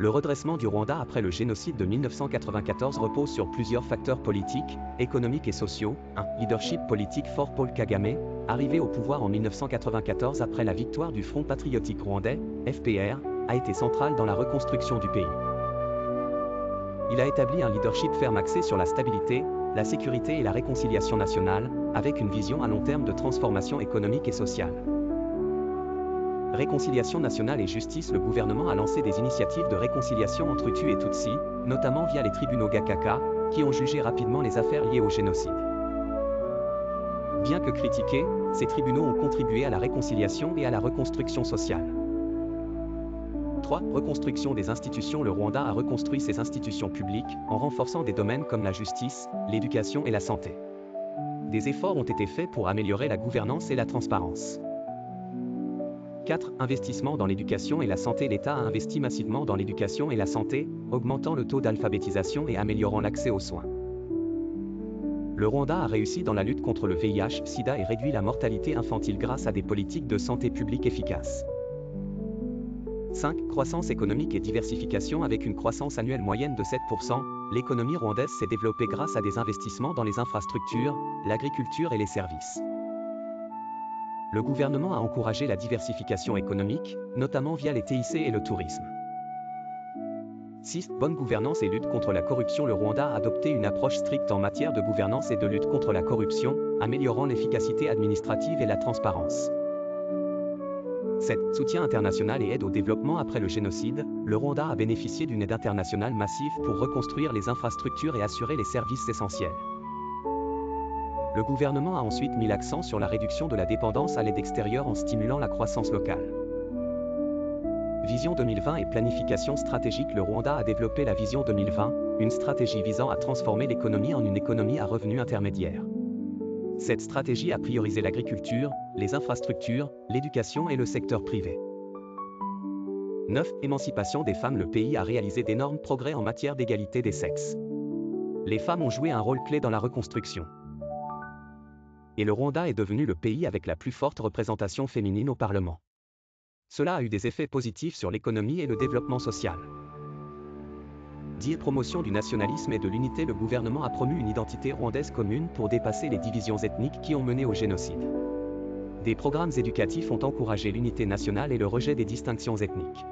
Le redressement du Rwanda après le génocide de 1994 repose sur plusieurs facteurs politiques, économiques et sociaux. 1. Leadership politique fort. Paul Kagame, arrivé au pouvoir en 1994 après la victoire du Front patriotique rwandais, FPR, a été central dans la reconstruction du pays. Il a établi un leadership ferme axé sur la stabilité, la sécurité et la réconciliation nationale, avec une vision à long terme de transformation économique et sociale. Réconciliation nationale et justice. Le gouvernement a lancé des initiatives de réconciliation entre Hutus et Tutsis, notamment via les tribunaux Gacaca, qui ont jugé rapidement les affaires liées au génocide. Bien que critiqués, ces tribunaux ont contribué à la réconciliation et à la reconstruction sociale. 3. Reconstruction des institutions. Le Rwanda a reconstruit ses institutions publiques, en renforçant des domaines comme la justice, l'éducation et la santé. Des efforts ont été faits pour améliorer la gouvernance et la transparence. 4. Investissement dans l'éducation et la santé. L'État a investi massivement dans l'éducation et la santé, augmentant le taux d'alphabétisation et améliorant l'accès aux soins. Le Rwanda a réussi dans la lutte contre le VIH/SIDA et réduit la mortalité infantile grâce à des politiques de santé publique efficaces. 5. Croissance économique et diversification. Avec une croissance annuelle moyenne de 7%, l'économie rwandaise s'est développée grâce à des investissements dans les infrastructures, l'agriculture et les services. Le gouvernement a encouragé la diversification économique, notamment via les TIC et le tourisme. 6. Bonne gouvernance et lutte contre la corruption. Le Rwanda a adopté une approche stricte en matière de gouvernance et de lutte contre la corruption, améliorant l'efficacité administrative et la transparence. 7. Soutien international et aide au développement. Après le génocide, le Rwanda a bénéficié d'une aide internationale massive pour reconstruire les infrastructures et assurer les services essentiels. Le gouvernement a ensuite mis l'accent sur la réduction de la dépendance à l'aide extérieure en stimulant la croissance locale. Vision 2020 et planification stratégique. Le Rwanda a développé la Vision 2020, une stratégie visant à transformer l'économie en une économie à revenu intermédiaire. Cette stratégie a priorisé l'agriculture, les infrastructures, l'éducation et le secteur privé. 9. Émancipation des femmes. Le pays a réalisé d'énormes progrès en matière d'égalité des sexes. Les femmes ont joué un rôle clé dans la reconstruction. Et le Rwanda est devenu le pays avec la plus forte représentation féminine au Parlement. Cela a eu des effets positifs sur l'économie et le développement social. 10. Promotion du nationalisme et de l'unité. Le gouvernement a promu une identité rwandaise commune pour dépasser les divisions ethniques qui ont mené au génocide. Des programmes éducatifs ont encouragé l'unité nationale et le rejet des distinctions ethniques.